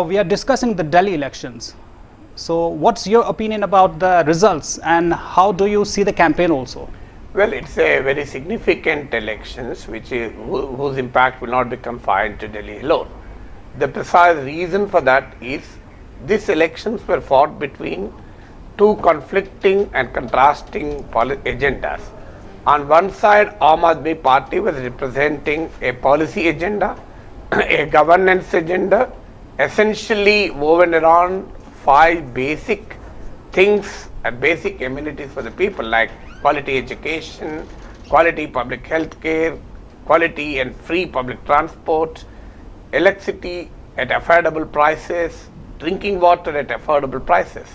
we are discussing the Delhi elections. So what's your opinion about the results and how do you see the campaign also? Well, it's a very significant elections whose impact will not be confined to Delhi alone. The precise reason for that is these elections were fought between two conflicting and contrasting agendas. On one side, Aam Aadmi Party was representing a policy agenda, a governance agenda, essentially woven around 5 basic things and basic amenities for the people, like quality education, quality public health care, quality and free public transport, electricity at affordable prices, drinking water at affordable prices.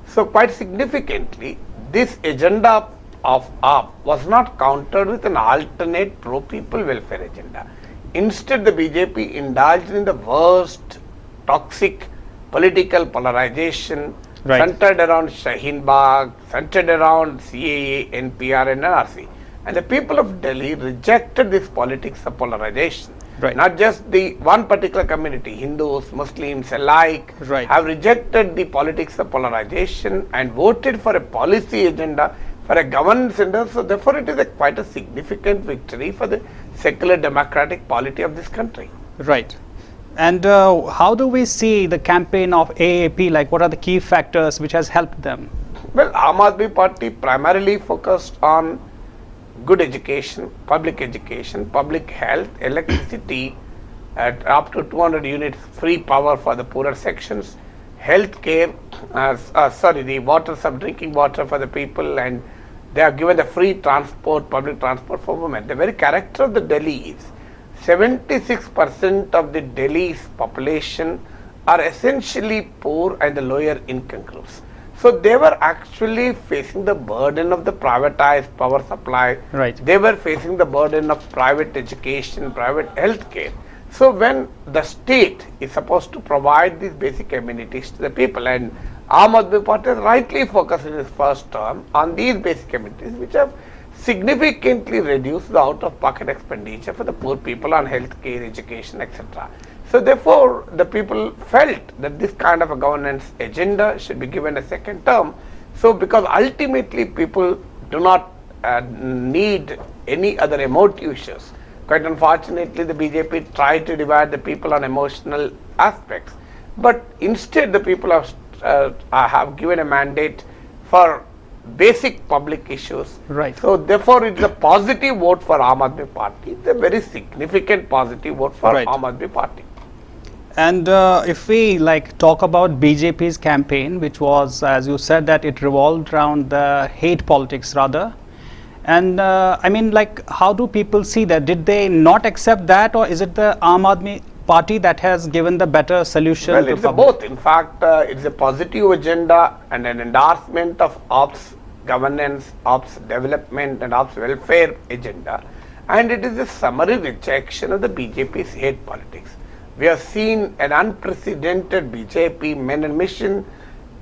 So quite significantly, this agenda of AAP was not countered with an alternate pro-people welfare agenda. Instead, the BJP indulged in the worst toxic political polarization centered around Shaheen Bagh, centered around CAA, NPR and NRC. And the people of Delhi rejected this politics of polarization. Not just the one particular community, Hindus, Muslims alike, have rejected the politics of polarization and voted for a policy agenda, for a governance agenda. So therefore it is quite a significant victory for the secular democratic polity of this country. Right. And how do we see the campaign of AAP? Like, what are the key factors which has helped them? Well, Aam Aadmi Party primarily focused on good education, public health, electricity at up to 200 units, free power for the poorer sections, health care, the water, some drinking water for the people, and they are given the free transport, public transport for women. The very character of the Delhi is 76% of the Delhi's population are essentially poor and the lower income groups. So they were actually facing the burden of the privatized power supply. They were facing the burden of private education, private health care. So when the state is supposed to provide these basic amenities to the people, and Aam Aadmi Party rightly focused in its first term on these basic amenities, which have significantly reduced the out-of-pocket expenditure for the poor people on health care, education, etc. So therefore, the people felt that this kind of a governance agenda should be given a second term. So because ultimately people do not need any other emotive issues. Quite unfortunately, the BJP tried to divide the people on emotional aspects. But instead, the people have given a mandate for basic public issues. So therefore, it's a positive vote for Aam Aadmi Party. It's a very significant positive vote for Aam Aadmi Party. And if we talk about BJP's campaign, which was, as you said, that it revolved around the hate politics rather. And I mean, how do people see that? Did they not accept that, or is it the Aam Aadmi Party that has given the better solution? Well, it's both. In fact, it's a positive agenda and an endorsement of ops governance, ops development and ops welfare agenda. And it is a summary rejection of the BJP's hate politics. We have seen an unprecedented BJP men and mission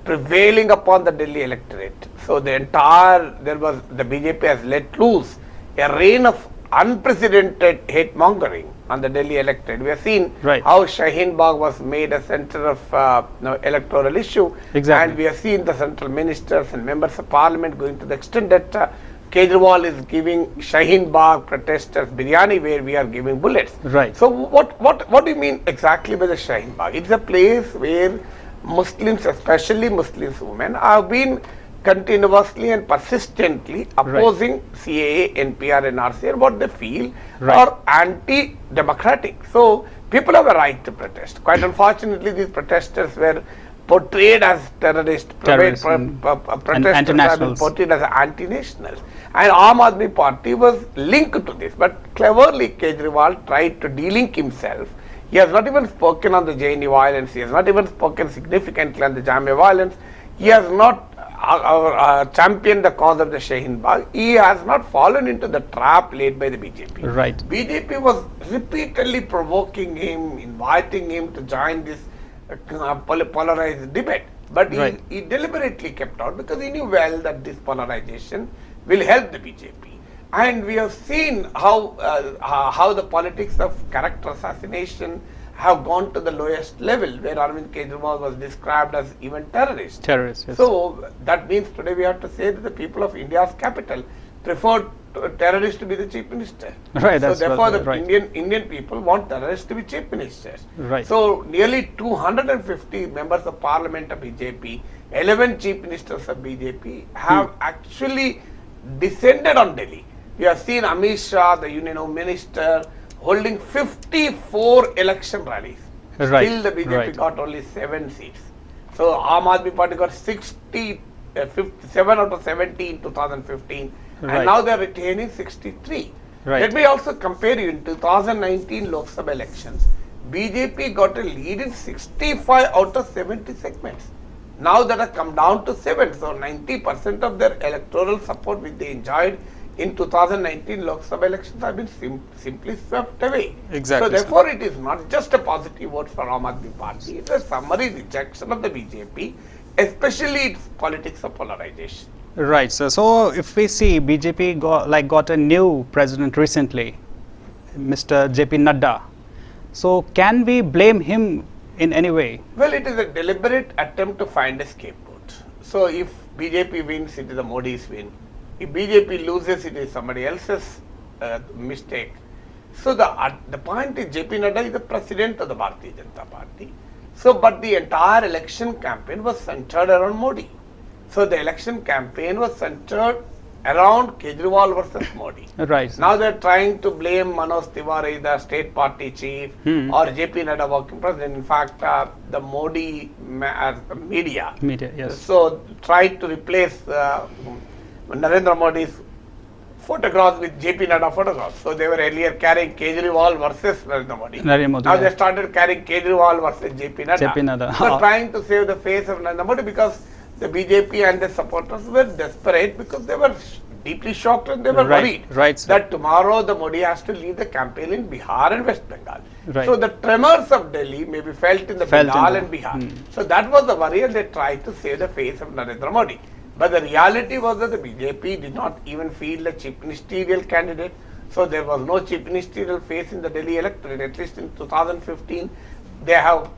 prevailing upon the Delhi electorate. So the BJP has let loose a reign of unprecedented hate mongering on the Delhi electorate. We have seen how Shaheen Bagh was made a center of electoral issue. And we have seen the central ministers and members of parliament going to the extent that Kejriwal is giving Shaheen Bagh protesters biryani where we are giving bullets. So what do you mean exactly by the Shaheen Bagh? It's a place where Muslims, especially Muslim women, have been continuously and persistently opposing CAA, NPR, NRC, and what they feel are anti-democratic. So people have a right to protest. Quite unfortunately, these protesters were portrayed as terrorists, protesters have been portrayed as anti-nationals. And Aam Aadmi Party was linked to this. But cleverly, Kejriwal tried to de-link himself. He has not even spoken on the JNU violence. He has not even spoken significantly on the Jamia violence. He has not championed the cause of the Shaheen Bagh. He has not fallen into the trap laid by the BJP. BJP was repeatedly provoking him, inviting him to join this polarized debate. But he deliberately kept out because he knew well that this polarization will help the BJP. And we have seen how the politics of character assassination have gone to the lowest level, where Arvind Kejriwal was described as even terrorist. Terrorist, yes. So that means today we have to say that the people of India's capital preferred terrorists to be the chief minister. Right. So That's therefore, the right. Indian people want terrorists to be chief ministers. Right. So nearly 250 members of parliament of BJP, 11 chief ministers of BJP have actually descended on Delhi. We have seen Amit Shah, the Union Home Minister, holding 54 election rallies. Right, Still the BJP right. got only 7 seats. So Aam Aadmi Party got 57 out of 70 in 2015, Right. and now they are retaining 63. Right. Let me also compare you. In 2019 Lok Sabha elections, BJP got a lead in 65 out of 70 segments. Now that has come down to 7, so 90% of their electoral support which they enjoyed in 2019 Lok Sabha elections have been simply swept away. Exactly, So therefore it is not just a positive vote for Aam Aadmi Party, it is a summary rejection of the BJP, especially its politics of polarization. Right. So if we see BJP got a new president recently, Mr. JP Nadda. So can we blame him in any way? Well, it is a deliberate attempt to find a scapegoat. So if BJP wins, it is a Modi's win. If BJP loses, it is somebody else's mistake. So the point is, JP Nadda is the president of the Bharatiya Janata Party. So, but the entire election campaign was centered around Modi. So the election campaign was centered around Kejriwal versus Modi. Right. Now they are trying to blame Manoj Tiwari, the state party chief, or JP Nadda, working president. In fact, the Modi media. Yes. So tried to replace Narendra Modi's photographs with JP Nadda photographs. So they were earlier carrying Kejriwal versus Narendra Modi. Now they started carrying Kejriwal versus JP Nadda. JP Nadda. So trying to save the face of Narendra Modi, because the BJP and the supporters were desperate, because they were deeply shocked and they were worried that tomorrow the Modi has to lead the campaign in Bihar and West Bengal. Right. So the tremors of Delhi may be felt in the Bengal and Bihar. So that was the worry, and they tried to save the face of Narendra Modi. But the reality was that the BJP did not even field a chief ministerial candidate. So there was no chief ministerial face in the Delhi electorate. At least in 2015, they have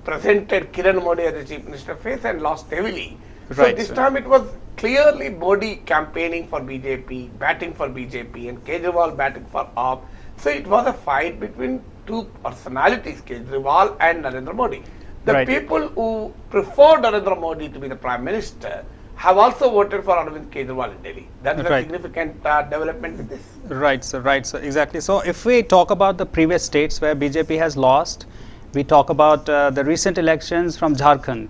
presented Kiran Modi as the chief minister face and lost heavily. So this time it was clearly Modi campaigning for BJP, batting for BJP, and Kejriwal batting for AAP. So it was a fight between two personalities, Kejriwal and Narendra Modi. The people who preferred Narendra Modi to be the Prime Minister have also voted for Arvind Kejriwal in Delhi. That is a significant development with this. Right, sir. Right, sir. Exactly. So if we talk about the previous states where BJP has lost, we talk about the recent elections from Jharkhand.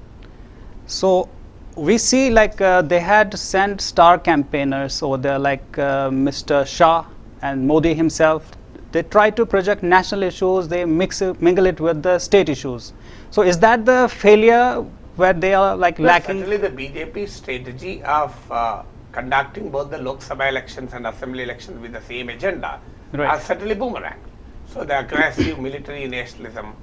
So we see they had sent star campaigners over there, like Mr. Shah and Modi himself. They try to project national issues, they mingle it with the state issues. So is that the failure where they are lacking? Certainly the BJP strategy of conducting both the Lok Sabha elections and assembly elections with the same agenda are certainly boomerang. So the aggressive military nationalism,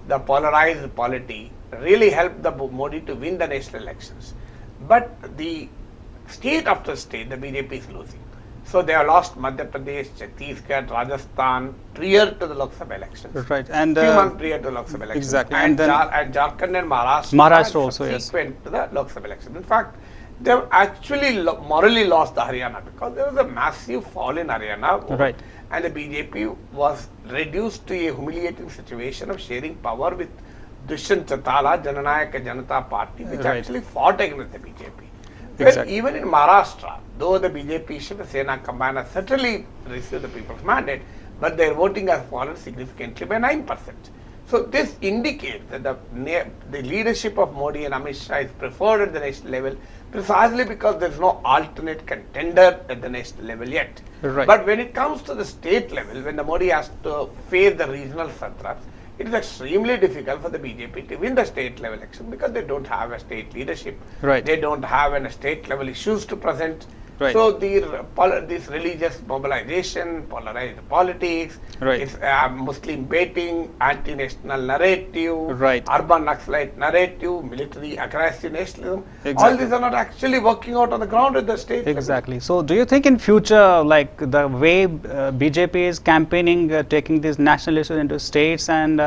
the polarized polity really helped the Modi to win the national elections. But the state after state, the BJP is losing. So they have lost Madhya Pradesh, Chhattisgarh, Rajasthan prior to the Lok Sabha elections. Right. And few months prior to the Lok Sabha elections. Exactly. And Jharkhand and Maharashtra also, yes. Subsequent to the Lok Sabha elections. In fact, they have actually morally lost the Haryana, because there was a massive fall in Haryana. Right. And the BJP was reduced to a humiliating situation of sharing power with Dushyant Chautala, Jananayaka Janata Party, which actually fought against the BJP. Well, even in Maharashtra, though the BJP Shiva Sena combined has certainly received the people's mandate, but their voting has fallen significantly by 9%. So this indicates that the leadership of Modi and Amit Shah is preferred at the national level, precisely because there is no alternate contender at the national level yet. But when it comes to the state level, when the Modi has to face the regional satraps, it is extremely difficult for the BJP to win the state level election, because they don't have a state leadership. They don't have any state level issues to present. So this religious mobilization, polarized politics, Muslim baiting, anti-national narrative, urban Naxalite narrative, military aggressive nationalism, all these are not actually working out on the ground at the state level. So do you think in future, the way BJP is campaigning, taking these national issues into states and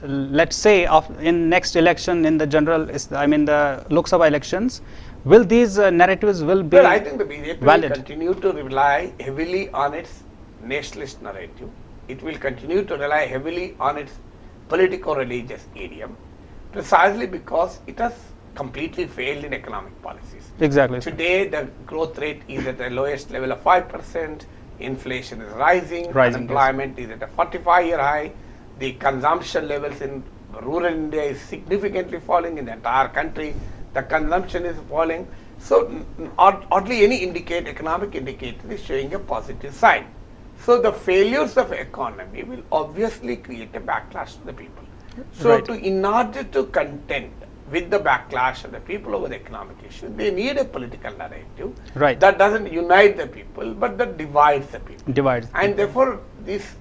let's say in next election, in the general, I mean the Lok Sabha elections, will these narratives will be Well, I think the BJP valid? will continue to rely heavily on its nationalist narrative. It will continue to rely heavily on its politico-religious idiom, precisely because it has completely failed in economic policies. Exactly. Today, the growth rate is at the lowest level of 5%, inflation is rising, unemployment is at a 45-year high, the consumption levels in rural India is significantly falling in the entire country, the consumption is falling. So, oddly, any economic indicator is showing a positive sign. So, the failures of economy will obviously create a backlash to the people. So, in order to contend with the backlash of the people over the economic issue, they need a political narrative that doesn't unite the people, but that divides the people. And therefore, this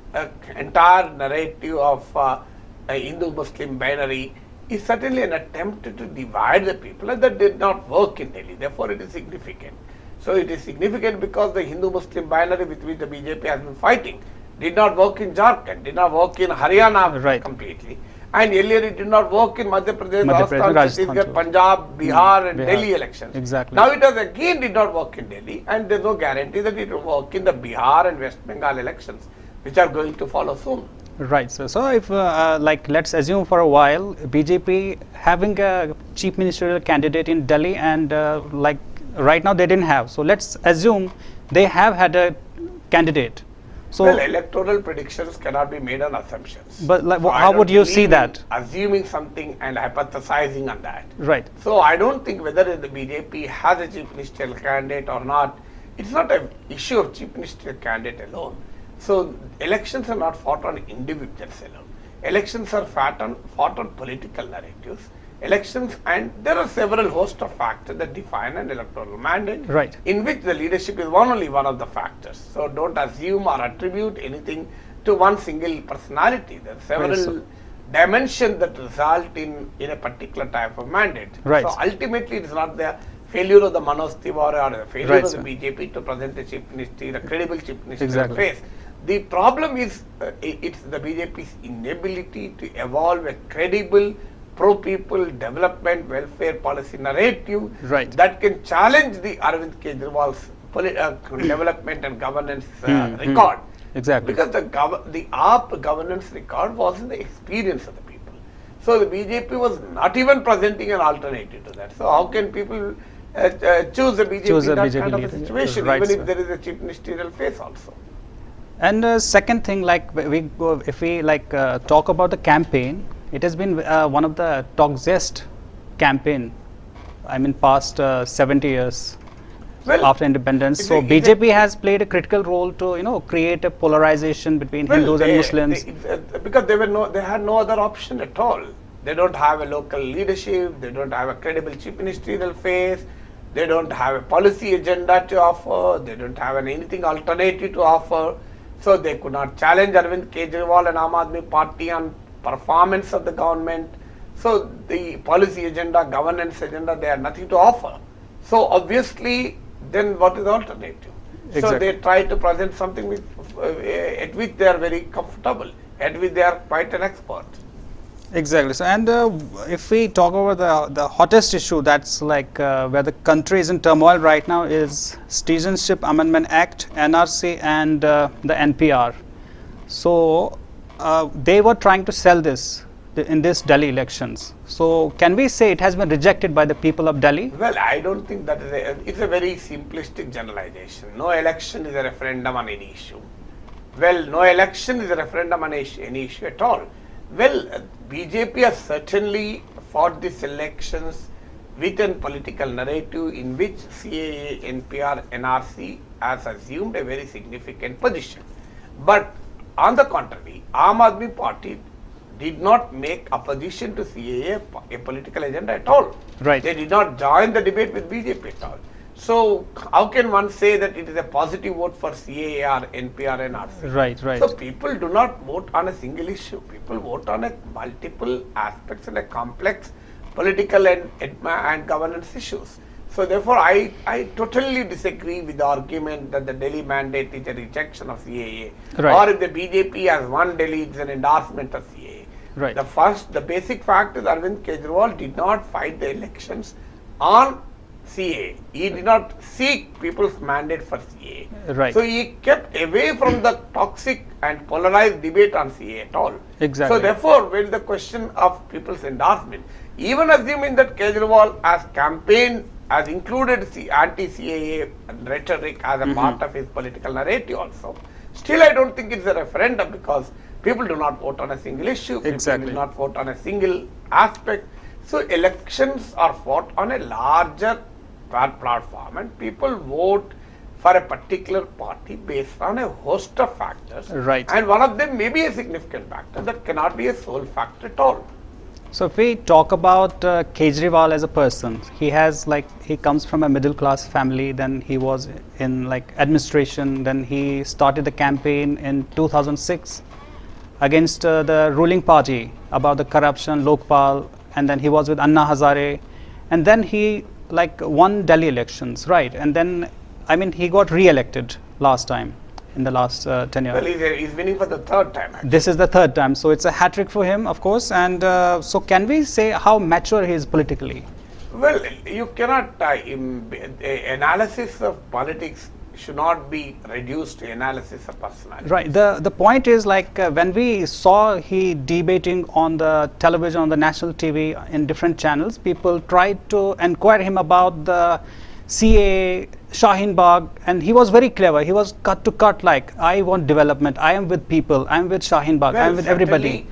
entire narrative of Hindu-Muslim binary is certainly an attempt to divide the people, and that did not work in Delhi. Therefore, it is significant. So, it is significant because the Hindu-Muslim binary with which the BJP has been fighting did not work in Jharkhand, did not work in Haryana completely. And earlier it did not work in Madhya Pradesh, Rajasthan, Punjab, Bihar and Delhi elections. Exactly. Now it has again did not work in Delhi, and there is no guarantee that it will work in the Bihar and West Bengal elections, which are going to follow soon. Right. So if like let's assume for a while BJP having a chief ministerial candidate in Delhi, and like right now they didn't have. So let's assume they have had a candidate. So, well, electoral predictions cannot be made on assumptions. But like, how would you see that? Assuming something and hypothesizing on that. Right. So I don't think whether the BJP has a chief ministerial candidate or not, it's not an issue of chief ministerial candidate alone. So elections are not fought on individuals alone. Elections are fought on political narratives. Elections, and there are several host of factors that define an electoral mandate, in which the leadership is only one of the factors. So don't assume or attribute anything to one single personality. There are several dimensions that result in a particular type of mandate. So ultimately it is not the failure of the Manoj Tiwari or the failure of the BJP to present a chief minister, a credible chief minister face. The problem is it's the BJP's inability to evolve a credible pro-people development welfare policy narrative that can challenge the Arvind Kejriwal's development and governance record. Exactly. Because the AAP governance record was in the experience of the people. So the BJP was not even presenting an alternative to that. So how can people choose a BJP in that kind of a situation, even if there is a chief ministerial face also? And second thing, like if we talk about the campaign, it has been one of the toxiest campaign, I mean past 70 years after independence. So BJP has played a critical role to create a polarization between Hindus and Muslims. Because they had no other option at all. They don't have a local leadership, they don't have a credible chief ministerial face, they don't have a policy agenda to offer, they don't have anything alternative to offer. So they could not challenge Arvind Kejriwal and Aam Aadmi Party on performance of the government. So the policy agenda, governance agenda, they had nothing to offer. So obviously, then what is the alternative? So they try to present something at which they are very comfortable, at which they are quite an expert. Exactly. So, and if we talk about the hottest issue, that's like where the country is in turmoil right now, is Citizenship Amendment Act, NRC, and the NPR. So they were trying to sell this in this Delhi elections. So can we say it has been rejected by the people of Delhi? Well, I don't think that it's a very simplistic generalization. No election is a referendum on any issue. Well, no election is a referendum on any issue at all. Well, BJP has certainly fought these elections with a political narrative in which CAA, NPR, NRC has assumed a very significant position. But on the contrary, Aam Aadmi Party did not make opposition to CAA a political agenda at all. They did not join the debate with BJP at all. So how can one say that it is a positive vote for CAA or NPR and NRC? So people do not vote on a single issue. People vote on a multiple aspects and a complex political and governance issues. So therefore, I totally disagree with the argument that the Delhi mandate is a rejection of CAA, or if the BJP has won Delhi, it's an endorsement of CAA. Right. The basic fact is Arvind Kejriwal did not fight the elections on CA. He did not seek people's mandate for CA. Right. So he kept away from the toxic and polarized debate on CA at all. Exactly. So therefore, when the question of people's endorsement, even assuming that Kejriwal has campaigned, has included anti-CAA rhetoric as a part of his political narrative also, still I don't think it's a referendum because people do not vote on a single issue, Exactly. people do not vote on a single aspect. So elections are fought on a larger platform and people vote for a particular party based on a host of factors. Right. And one of them may be a significant factor that cannot be a sole factor at all. So if we talk about Kejriwal as a person, he comes from a middle class family, then he was in administration, then he started the campaign in 2006 against the ruling party about the corruption, Lokpal, and then he was with Anna Hazare, and then he won Delhi elections, right? And then he got re-elected last time in the last tenure. Well, he's winning for the third time. Actually. This is the third time, so it's a hat trick for him, of course. And so, can we say how mature he is politically? Well, you cannot analysis of politics should not be reduced to analysis of personality. Right. The point is when we saw he debating on the television, on the national TV, in different channels, people tried to inquire him about the CA, Shaheen Bagh, and he was very clever. He was cut to cut I want development. I am with people. I am with Shaheen Bagh. I am with everybody.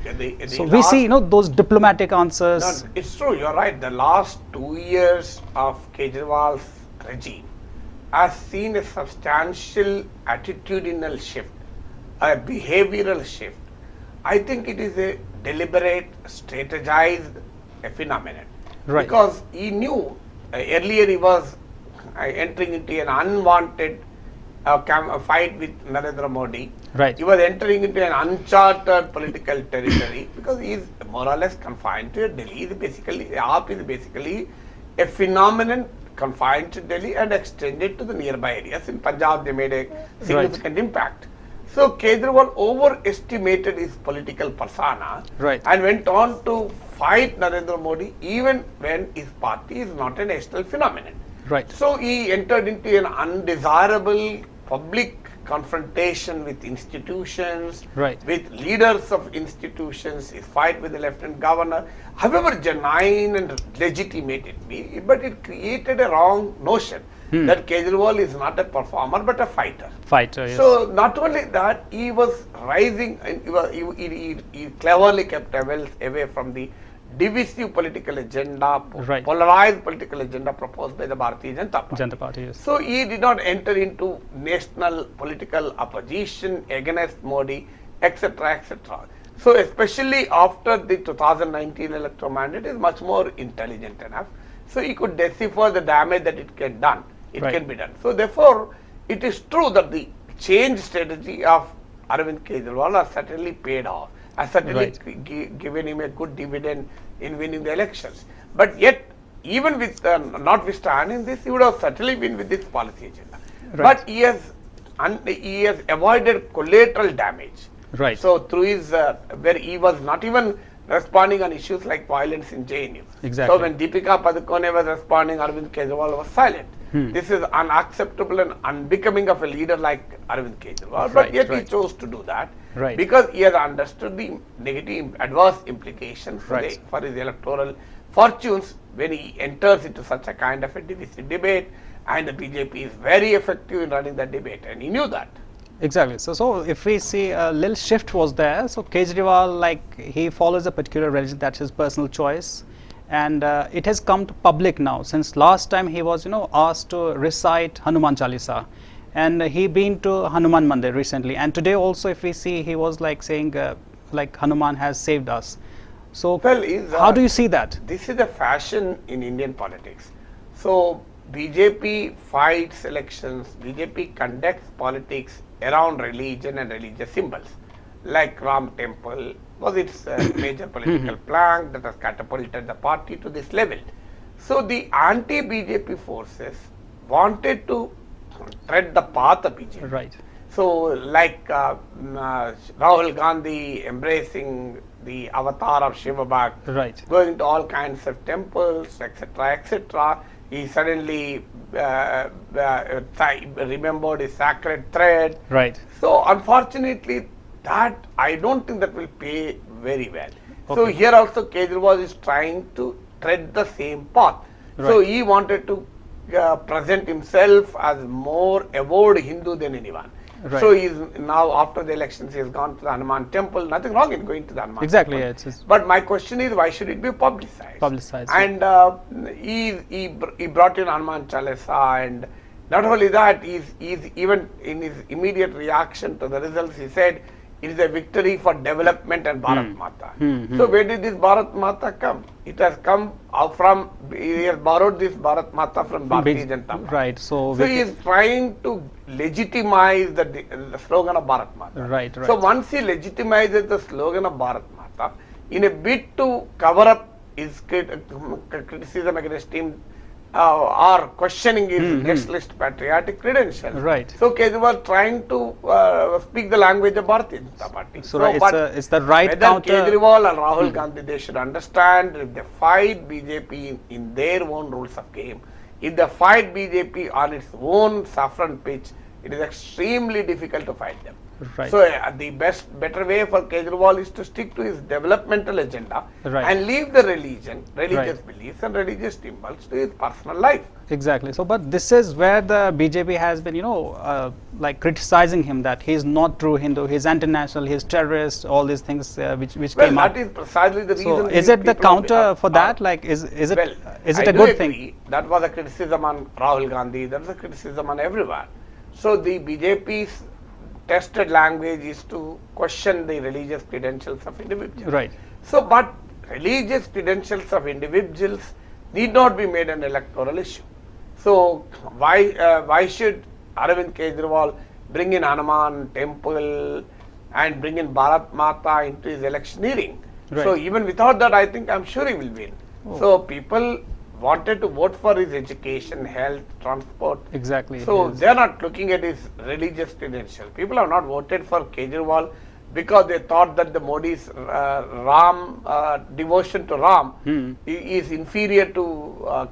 So we see, those diplomatic answers. No, it's true. You're right. The last 2 years of Kejriwal's regime has seen a substantial attitudinal shift, a behavioral shift. I think it is a deliberate, strategized phenomenon. Right. Because he knew earlier he was entering into an unwanted fight with Narendra Modi. Right. He was entering into an uncharted political territory because he is more or less confined to Delhi. AAP is basically a phenomenon confined to Delhi and extended to the nearby areas. In Punjab, they made a significant impact. So Kejriwal overestimated his political persona and went on to fight Narendra Modi even when his party is not a national phenomenon. Right. So he entered into an undesirable public confrontation with institutions, with leaders of institutions, his fight with the Lieutenant Governor, however genuine and legitimate it be, but it created a wrong notion that Kejriwal is not a performer but a fighter. Yes. So not only that, he was rising, he cleverly kept away from the divisive political agenda, polarized political agenda proposed by the Bharatiya Janata Party. Yes. So he did not enter into national political opposition against Modi, etc., etc. So especially after the 2019 electoral mandate is much more intelligent enough. So he could decipher the damage that it can done. It can be done. So therefore, it is true that the change strategy of Arvind Kejriwal has certainly paid off. Has certainly given him a good dividend in winning the elections. But yet, even with notwithstanding this, he would have certainly been with this policy agenda. But he has avoided collateral damage. So through his where he was not even responding on issues like violence in JNU. So when Deepika Padukone was responding, Arvind Kejriwal was silent. This is unacceptable and unbecoming of a leader like Arvind Kejriwal. But yet he chose to do that because he has understood the negative, adverse implications for his electoral fortunes when he enters into such a kind of a divisive debate. And the BJP is very effective in running that debate, and he knew that. Exactly. So if we see a little shift was there, so Kejriwal, he follows a particular religion, that's his personal choice. And it has come to public now. Since last time he was, asked to recite Hanuman Chalisa. And he been to Hanuman Mandir recently. And today also, if we see, he was saying, Hanuman has saved us. So how do you see that? This is a fashion in Indian politics. So BJP fights elections, BJP conducts politics around religion and religious symbols, like Ram Temple was its major political plank that has catapulted the party to this level. So the anti-BJP forces wanted to tread the path of BJP. So like Rahul Gandhi embracing the avatar of Shiva back, Right. going to all kinds of temples, etc., etc. He suddenly remembered his sacred thread. Right. So unfortunately, that I don't think that will pay very well. So Okay. here also Kejriwal is trying to tread the same path. So Right. he wanted to present himself as more avowed Hindu than anyone. Right. So he is now, after the elections, he has gone to the Hanuman temple. Nothing wrong in going to the Hanuman Exactly. temple. Yeah, it's But my question is, why should it be publicized? Publicized, And he brought in Hanuman Chalisa, and not only that, he's even in his immediate reaction to the results, he said, it is a victory for development and Bharat Mata. So where did this Bharat Mata come? It has come out from, he has borrowed this Bharat Mata from Bharatiya Janata Party. Right. So, So he is trying to legitimize the slogan of Bharat Mata. Right, right. So once he legitimizes the slogan of Bharat Mata, in a bid to cover up his criticism against him or questioning his guest list patriotic credentials. Right. So Kejriwal trying to speak the language of Bharatiya Janata Party. So it's the right whether counter. Kejriwal and Rahul Gandhi, they should understand, if they fight BJP in their own rules of game, if they fight BJP on its own saffron pitch, it is extremely difficult to fight them. Right. So the better way for Kejriwal is to stick to his developmental agenda Right. and leave the religious Right. beliefs and religious symbols to his personal life. Exactly. So, but this is where the BJP has been, like criticizing him, that he is not true Hindu, he is anti-national, he is terrorist, all these things which Well, came that up. is precisely the reason. So, is these it the people counter for that? Like, is it Well, is it I a do good agree. thing? That was a criticism on Rahul Gandhi. That was a criticism on everyone. So the BJP's tested language is to question the religious credentials of individuals. Right. So, but religious credentials of individuals need not be made an electoral issue. So why should Arvind Kejriwal bring in Hanuman temple and bring in Bharat Mata into his electioneering? Right. So even without that, I think I'm sure he will win. So people wanted to vote for his education, health, transport. Exactly. So Yes. they are not looking at his religious credentials. People have not voted for Kejriwal because they thought that the Modi's devotion to Ram is inferior to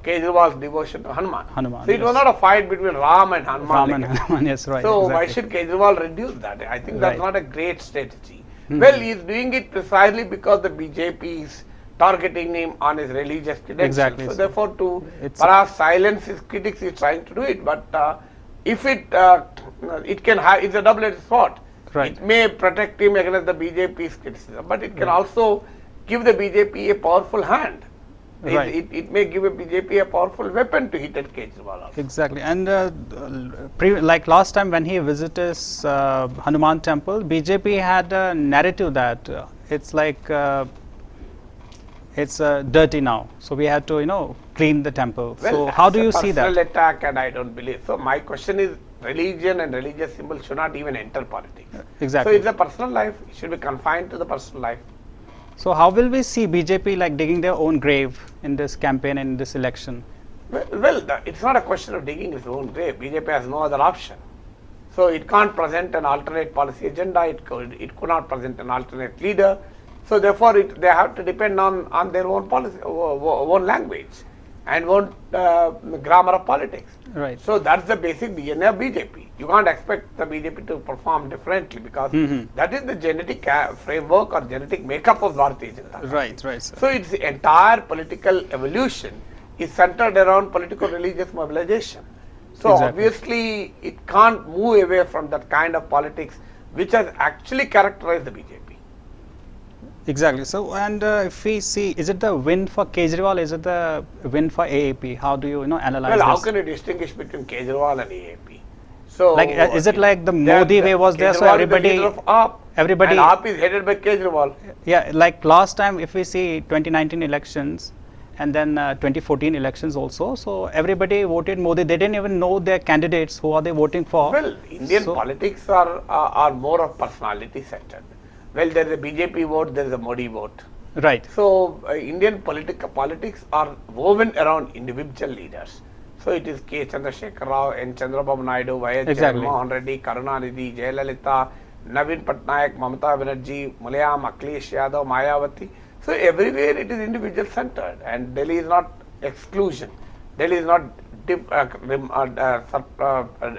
Kejriwal's devotion to Hanuman. Hanuman, So it was yes. not a fight between Ram and Hanuman. Ram like and a- Hanuman, yes, right. So why exactly. should Kejriwal reduce that? I think that's Right. not a great strategy. Well, he is doing it precisely because the BJP is targeting him on his religious credentials. Exactly. So therefore, to It's- perhaps silence his critics, he is trying to do it. But if it can have, it's a double-edged sword. Right. It may protect him against the BJP's criticism, but it can also give the BJP a powerful hand. Right. It may give a BJP a powerful weapon to hit at Kejriwal also. Exactly. And like last time when he visited Hanuman temple, BJP had a narrative that it's like it's dirty now, so we had to clean the temple. Well, So how do that's you a see that? personal attack, and I don't believe. So my question is, religion and religious symbols should not even enter politics. Exactly. So it's a personal life. It should be confined to the personal life. So how will we see BJP like digging their own grave in this campaign, in this election? Well, it's not a question of digging its own grave. BJP has no other option. So it can't present an alternate policy agenda. It could not present an alternate leader. So therefore, they have to depend on their own policy, own language, and own grammar of politics. Right. So that's the basic DNA of BJP. You can't expect the BJP to perform differently because that is the genetic framework or genetic makeup of Bharatiya Janata Party. Right. Right. Sir. So its entire political evolution is centered around political religious mobilization. So Exactly. obviously it can't move away from that kind of politics which has actually characterized the BJP. Exactly. So, and if we see, is it the win for Kejriwal? Is it the win for AAP? How do you analyze Well, how this? can you distinguish between Kejriwal and AAP? So Like, is it like the Modi way was there? So Kejriwal is the everybody, leader of AAP, everybody, and AAP is headed by Kejriwal. yeah, like last time, if we see 2019 elections and then 2014 elections also, so everybody voted Modi. They didn't even know their candidates. Who are they voting for? Well, Indian So- politics are more of personality centered. Well, there is a BJP vote, there is a Modi vote. Right. So, Indian politics are woven around individual leaders. So, it is K. Chandrasekhar Rao, N. Chandrababu Naidu, Y. H. Exactly. Mohan Reddy, Karunanidhi, Jayalalitha, Navin Patnaik, Mamata Banerjee, Mulayam, Akhilesh Yadav, Mayawati. So everywhere it is individual centered, and Delhi is not exclusion. Delhi is not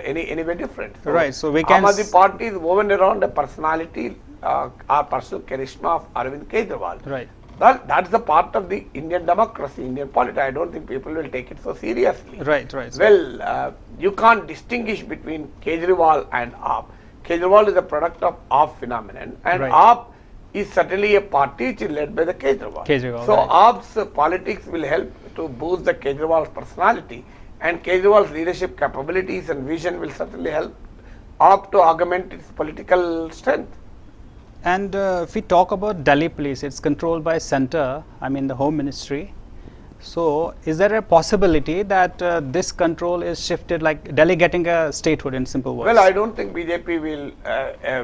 any way different. So Right. So we can Aam Aadmi Party is woven around the personality, our personal charisma of Arvind Kejriwal. Right. That's the part of the Indian democracy, Indian politics. I don't think people will take it so seriously. Right. Right. Well, you can't distinguish between Kejriwal and AAP. Kejriwal is a product of AAP phenomenon, and Right. AAP is certainly a party which is led by the Kejriwal. So right. AAP's politics will help to boost the Kejriwal's personality, and Kejriwal's leadership capabilities and vision will certainly help AAP to augment its political strength. And if we talk about Delhi police, it's controlled by center, I mean the Home Ministry. So is there a possibility that this control is shifted, like Delhi getting a statehood in simple words? Well, I don't think BJP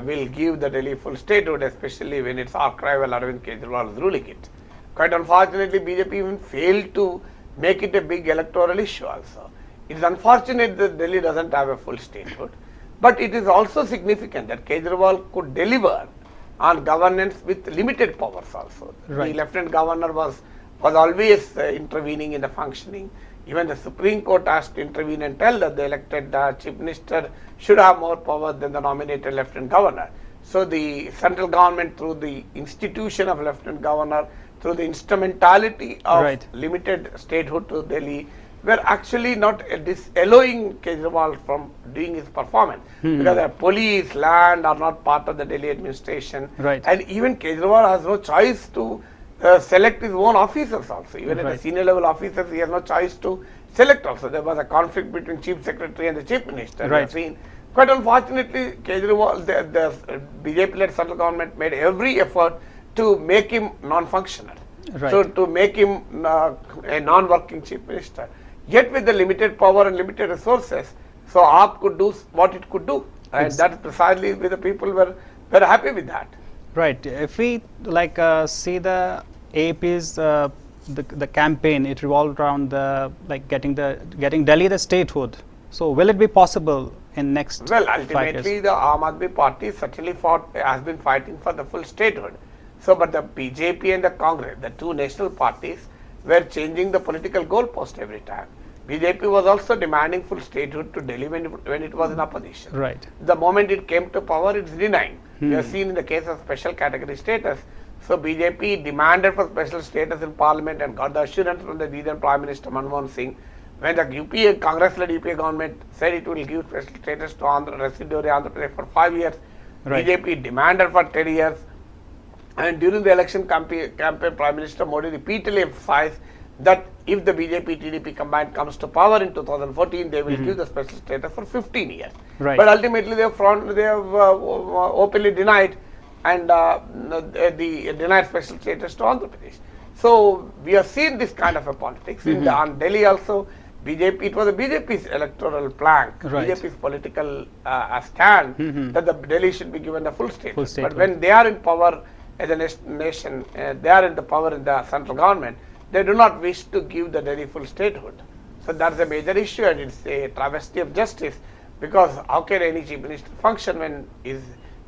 will give the Delhi full statehood, especially when its archrival Arvind Kejriwal is ruling it. Quite unfortunately, BJP even failed to make it a big electoral issue also. It is unfortunate that Delhi doesn't have a full statehood, but it is also significant that Kejriwal could deliver on governance with limited powers also. Right. The Lieutenant Governor was always intervening in the functioning. Even the Supreme Court has to intervene and tell that the elected Chief Minister should have more power than the nominated Lieutenant Governor. So the central government, through the institution of Lieutenant Governor, through the instrumentality of Right. limited statehood to Delhi, were actually not disallowing Kejriwal from doing his performance, because the police, land are not part of the Delhi administration, Right. and even Kejriwal has no choice to select his own officers also. Even at Right. the senior level officers, he has no choice to select also. There was a conflict between Chief Secretary and the Chief Minister. We have Right. seen. Quite unfortunately, Kejriwal, the BJP-led central government made every effort to make him non-functional. Right. So to make him a non-working Chief Minister. Yet with the limited power and limited resources, so AAP could do what it could do. And that's precisely where the people were happy with that. Right. If we like see the AAP's the campaign, it revolved around the getting Delhi the statehood. So will it be possible in next Well, 5 ultimately years? the Aam Aadmi Party certainly has been fighting for the full statehood. So, but the BJP and the Congress, the two national parties, were changing the political goalpost every time. BJP was also demanding full statehood to Delhi when it was in opposition. Right. The moment it came to power, it's denying. We have seen in the case of special category status. So BJP demanded for special status in parliament and got the assurance from the then Prime Minister Manmohan Singh. When the UPA, Congress-led UPA government said it will give special status to residuary Andhra Pradesh for 5 years, Right. BJP demanded for 10 years. And during the election campaign, Prime Minister Modi repeatedly emphasized that if the BJP-TDP combined comes to power in 2014, they will give the special status for 15 years. Right. But ultimately, they have openly denied and denied special status to Andhra Pradesh. So we have seen this kind of a politics on Delhi also. BJP, it was a BJP's electoral plank, Right. BJP's political stand that the Delhi should be given the full status. But statehood. when they are in power as a nation, they are in the power in the central government, they do not wish to give the Delhi full statehood. So that's a major issue, and it's a travesty of justice, because how can any chief minister function when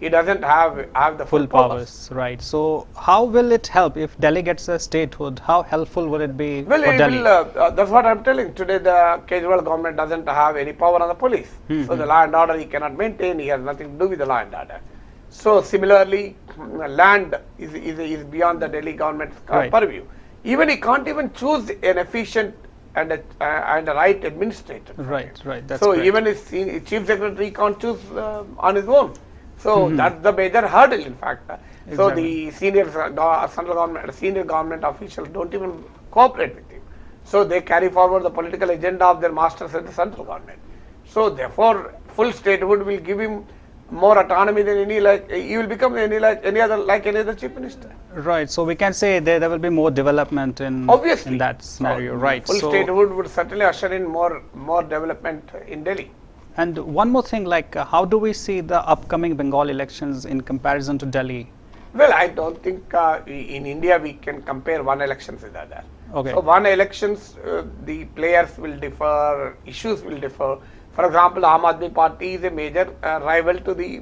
he doesn't have the Full powers, right? So how will it help if Delhi gets a statehood? How helpful will it be Well, for it Delhi? will, that's what I'm telling. Today, the Kejriwal government doesn't have any power on the police. So the law and order he cannot maintain. He has nothing to do with the law and order. So similarly, land is beyond the Delhi government's Right. purview. Even he can't even choose an efficient and a right administrator. Right, right. That's So correct. even his chief secretary can't choose on his own. So that's the major hurdle, in fact. So the senior central government, senior government officials don't even cooperate with him. So they carry forward the political agenda of their masters at the central government. So therefore, full statehood will give him more autonomy than he will become any other chief minister. Right. So we can say there will be more development in Obviously, in that scenario, So right? Full So statehood would certainly usher in more development in Delhi. and one more thing, how do we see the upcoming Bengal elections in comparison to Delhi? Well, I don't think in India we can compare one election with the other. Okay. So one elections, the players will differ, issues will differ. For example, Aam Aadmi Party is a major rival to the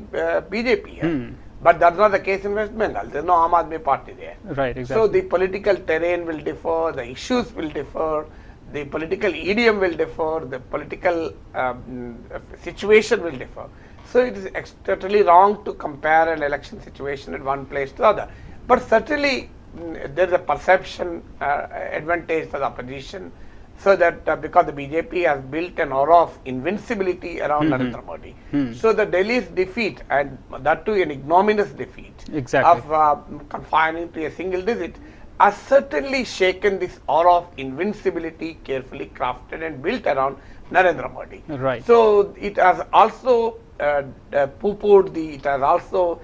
BJP here. But that's not the case in West Bengal. There's no Aam Aadmi Party there. Right, exactly. So the political terrain will differ, the issues will differ, the political idiom will differ, the political situation will differ. So it is totally wrong to compare an election situation at one place to the other. But certainly there is a perception advantage for the opposition, so that because the BJP has built an aura of invincibility around Narendra Modi. So the Delhi's defeat, and that too an ignominious defeat of confining to a single digit, has certainly shaken this aura of invincibility carefully crafted and built around Narendra Modi. Right. So it has also poo-pooed it has also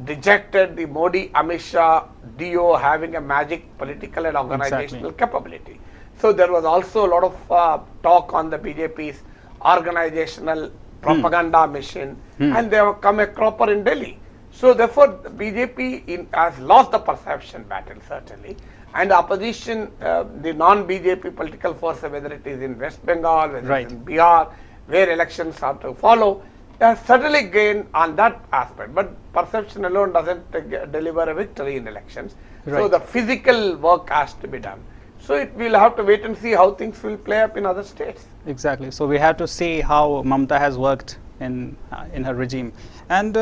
dejected the Modi Amit Shah duo having a magic political and organizational capability. So there was also a lot of talk on the BJP's organizational propaganda mission, and they have come a cropper in Delhi. So therefore, the BJP has lost the perception battle certainly, and the opposition, the non-BJP political force, whether it is in West Bengal, whether it is in Bihar, where elections are to follow, they have certainly gained on that aspect. But perception alone doesn't deliver a victory in elections. So the physical work has to be done. So it will have to wait and see how things will play up in other states. Exactly. So we have to see how Mamata has worked in her regime. And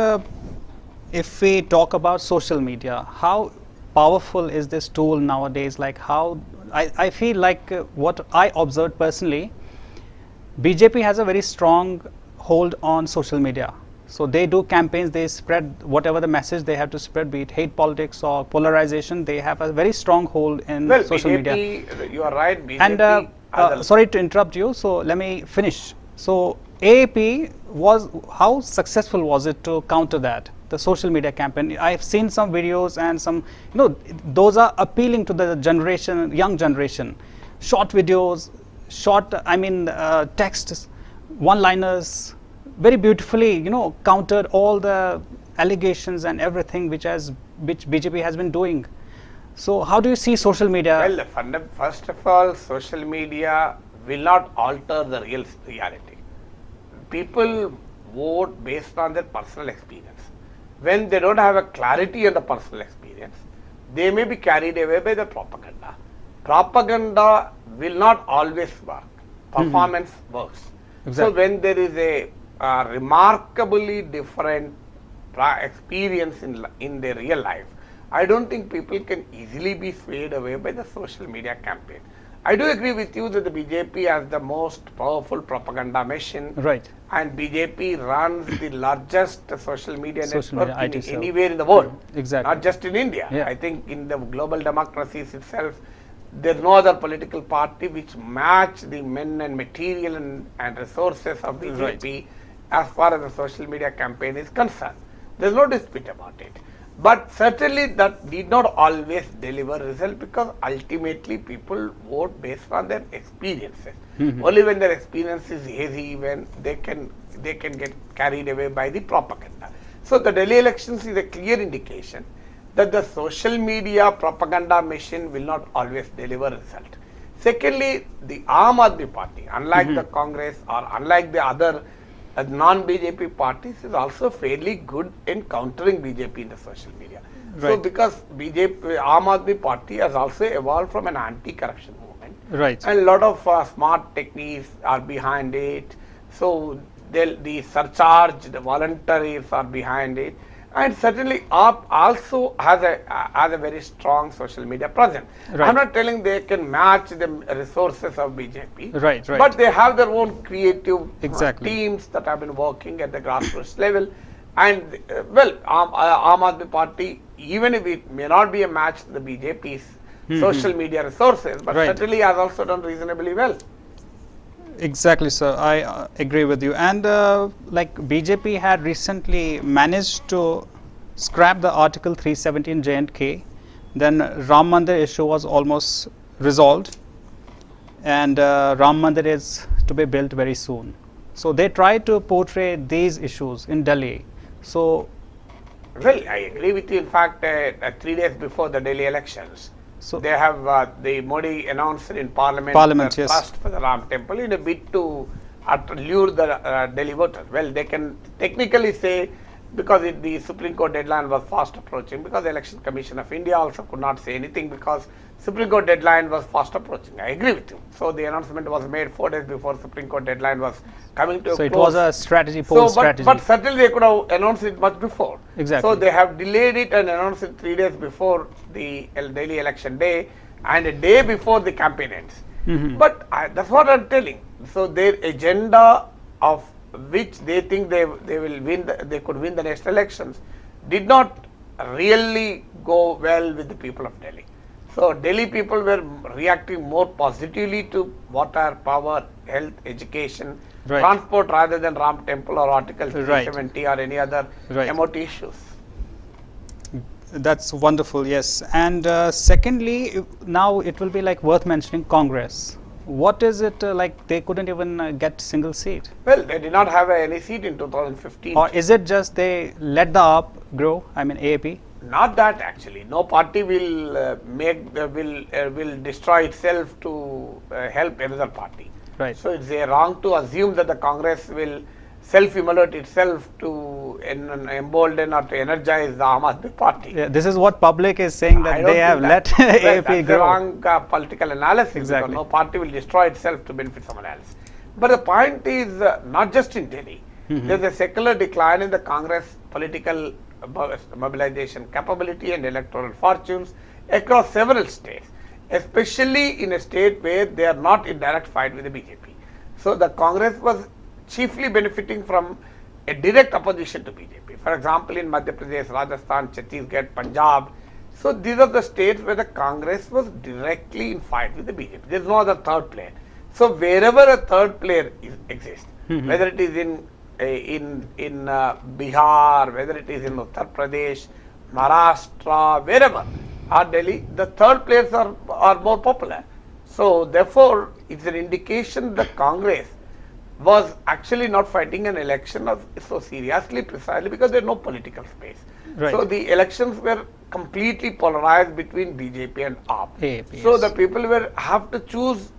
if we talk about social media, how powerful is this tool nowadays? Like how I feel like what I observed personally, BJP has a very strong hold on social media. So they do campaigns, they spread whatever the message they have to spread, be it hate politics or polarization. They have a very strong hold in social media. You are right. BJP and sorry to interrupt you. So let me finish. So AAP was, how successful was it to counter that, the social media campaign? I've seen some videos and some, those are appealing to the generation, young generation. Short videos, texts, one-liners, very beautifully, countered all the allegations and everything which BJP has been doing. So how do you see social media? Well, first of all, social media will not alter the reality. People vote based on their personal experience. When they don't have a clarity on the personal experience, they may be carried away by the propaganda. Propaganda will not always work. Performance works. Exactly. So when there is a remarkably different experience in their real life, I don't think people can easily be swayed away by the social media campaign. I do agree with you that the BJP has the most powerful propaganda machine, and BJP runs the largest social media network anywhere in the world, not just in India. I think in the global democracies itself, there is no other political party which match the men and material and resources of BJP as far as the social media campaign is concerned. There is no dispute about it. But certainly that did not always deliver result, because ultimately people vote based on their experiences. Only when their experience is hazy, when they can get carried away by the propaganda. So the Delhi elections is a clear indication that the social media propaganda machine will not always deliver result. Secondly, the Aam Aadmi Party, unlike the Congress or unlike the other non-BJP parties, is also fairly good in countering BJP in the social media. So because Aam Aadmi Party has also evolved from an anti-corruption movement, and a lot of smart techniques are behind it. So the surcharge, the voluntaries are behind it. And certainly AAP also has a very strong social media presence. I'm not telling they can match the resources of BJP, but they have their own creative teams that have been working at the grassroots level. And Aam Aadmi Party, even if it may not be a match to the BJP's social media resources, but certainly has also done reasonably well. Exactly, sir. I agree with you. And like BJP had recently managed to scrap the Article 317 J&K. Then Ram Mandir issue was almost resolved, and Ram Mandir is to be built very soon. So they tried to portray these issues in Delhi. So, well, I agree with you. In fact, 3 days before the Delhi elections, so they have the Modi announced in Parliament the trust for the Ram temple in a bid to lure the Delhi voters. Well, they can technically say, because the Supreme Court deadline was fast approaching, because the Election Commission of India also could not say anything because Supreme Court deadline was fast approaching. I agree with you. So the announcement was made 4 days before Supreme Court deadline was coming to a So it close. was a strategy, poll strategy. But certainly they could have announced it much before. Exactly. So they have delayed it and announced it 3 days before the Delhi election day and a day before the campaign ends. But that's what I'm telling. So their agenda, of which they think they will win, they could win the next elections, did not really go well with the people of Delhi. So Delhi people were reacting more positively to water, power, health, education, transport, rather than Ram Temple or Article 370 or any other MOT issues. That's wonderful, yes. And secondly, now it will be like worth mentioning Congress. What is it like they couldn't even get single seat? Well, they did not have any seat in 2015. Or is it just they let the AAP grow, I mean AAP? Not that actually. No party will will destroy itself to help another party. Right. So it's wrong to assume that the Congress will self-immolate itself to embolden or to energize the Aam Aadmi Party. Yeah, this is what public is saying, that they have let AAP that's grow. a wrong political analysis. Exactly. Because no party will destroy itself to benefit someone else. But the point is not just in Delhi. There is a secular decline in the Congress political mobilization capability and electoral fortunes across several states, especially in a state where they are not in direct fight with the BJP. So the Congress was chiefly benefiting from a direct opposition to BJP. For example, in Madhya Pradesh, Rajasthan, Chhattisgarh, Punjab. So these are the states where the Congress was directly in fight with the BJP. There is no other third player. So wherever a third player exists, whether it is in Bihar, whether it is in Uttar Pradesh, Maharashtra, wherever, or Delhi, the third players are more popular. So therefore, it's an indication that Congress was actually not fighting an election so seriously, precisely because there is no political space. Right. So the elections were completely polarized between BJP and AAP. AAP, So yes. the people have to choose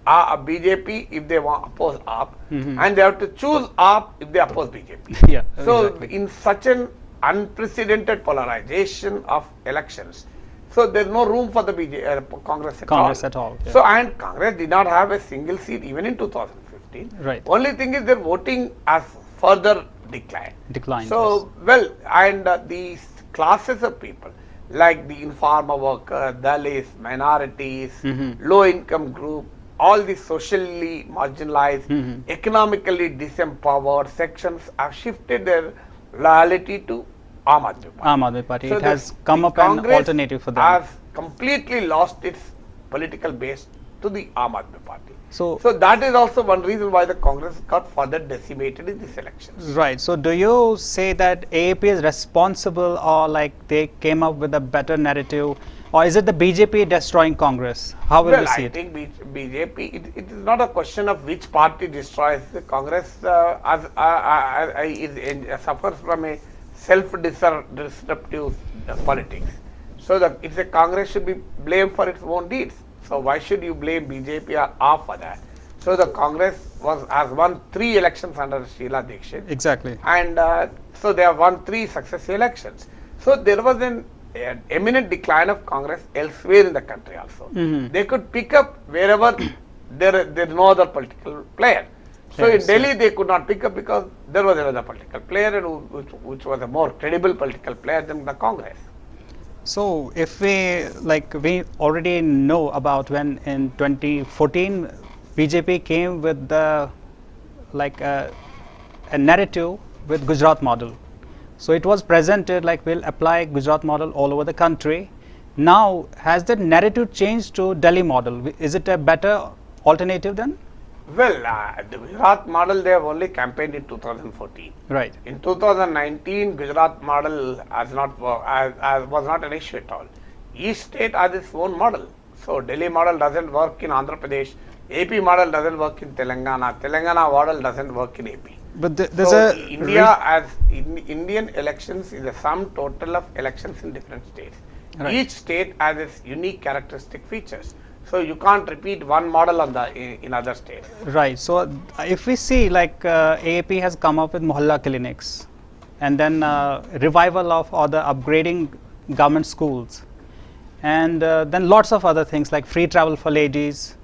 a BJP if they want oppose AAP, and they have to choose AAP if they oppose BJP. Yeah, So exactly. in such an unprecedented polarization of elections, so there is no room for the Congress at all. Yeah. So and Congress did not have a single seat even in 2015. Right. Only thing is their voting has further declined. So well, and these classes of people like the informal worker, Dalits, minorities, low income group, all these socially marginalized, economically disempowered sections have shifted their loyalty to Aam Aadmi Party. Aam Aadmi Party, So it has come up an Congress alternative for them. has completely lost its political base to the Aam Aadmi Party. So that is also one reason why the Congress got further decimated in these elections. right. So do you say that AAP is responsible, or like they came up with a better narrative, or is it the BJP destroying Congress? How will you see I it? think BJP, it is not a question of which party destroys the Congress. Suffers from a self-disruptive politics. So if the Congress should be blamed for its own deeds. So why should you blame BJP or AAP for that? So the Congress has won 3 elections under Sheila Dikshit. Exactly. And so they have won 3 successive elections. So there was an eminent decline of Congress elsewhere in the country also. They could pick up wherever there is no other political player. So Yes, in Delhi they could not pick up because there was another political player, and which was a more credible political player than the Congress. So if we we already know about when in 2014 BJP came with the a narrative with Gujarat model. So it was presented like we'll apply Gujarat model all over the country. Now has the narrative changed to Delhi model? Is it a better alternative then? Well, the Gujarat model they have only campaigned in 2014. Right. In 2019, Gujarat model was not an issue at all. Each state has its own model. So Delhi model doesn't work in Andhra Pradesh. AP model doesn't work in Telangana. Telangana model doesn't work in AP. But there's so Indian elections is a sum total of elections in different states. Right. Each state has its unique characteristic features. So you can't repeat one model on in other states. Right. So if we see like AAP has come up with Mohalla clinics, and then revival of or the upgrading government schools, and then lots of other things like free travel for ladies,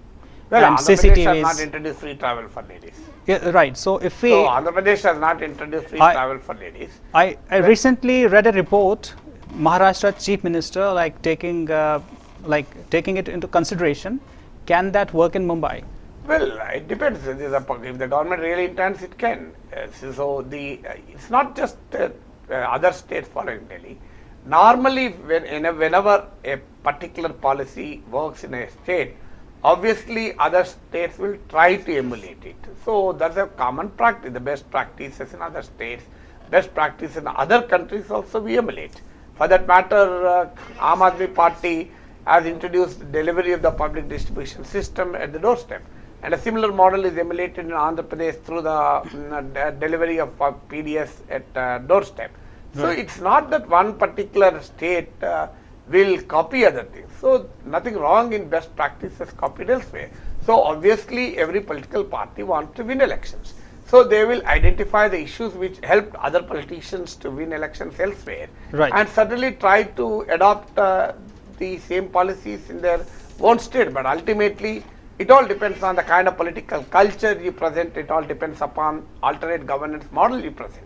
Well, and Andhra Pradesh has not CCTVs. introduced free travel for ladies. Yeah, right. So if we, So Andhra Pradesh has not introduced free I- travel for ladies. I recently read a report, Maharashtra Chief Minister taking it into consideration. Can that work in Mumbai? Well, it depends. If the government really intends, it can. So it's not just other states following Delhi. Normally, whenever a particular policy works in a state, obviously other states will try to emulate it. So that's a common practice. The best practices in other states, best practice in other countries also we emulate. For that matter, Aam Aadmi Party has introduced delivery of the public distribution system at the doorstep. And a similar model is emulated in Andhra Pradesh through the delivery of PDS at doorstep. So Right. it's not that one particular state will copy other things. So nothing wrong in best practices copied elsewhere. So obviously every political party wants to win elections. So they will identify the issues which helped other politicians to win elections elsewhere, Right. and certainly try to adopt the same policies in their own state. But ultimately, it all depends on the kind of political culture you present. It all depends upon alternate governance model you present.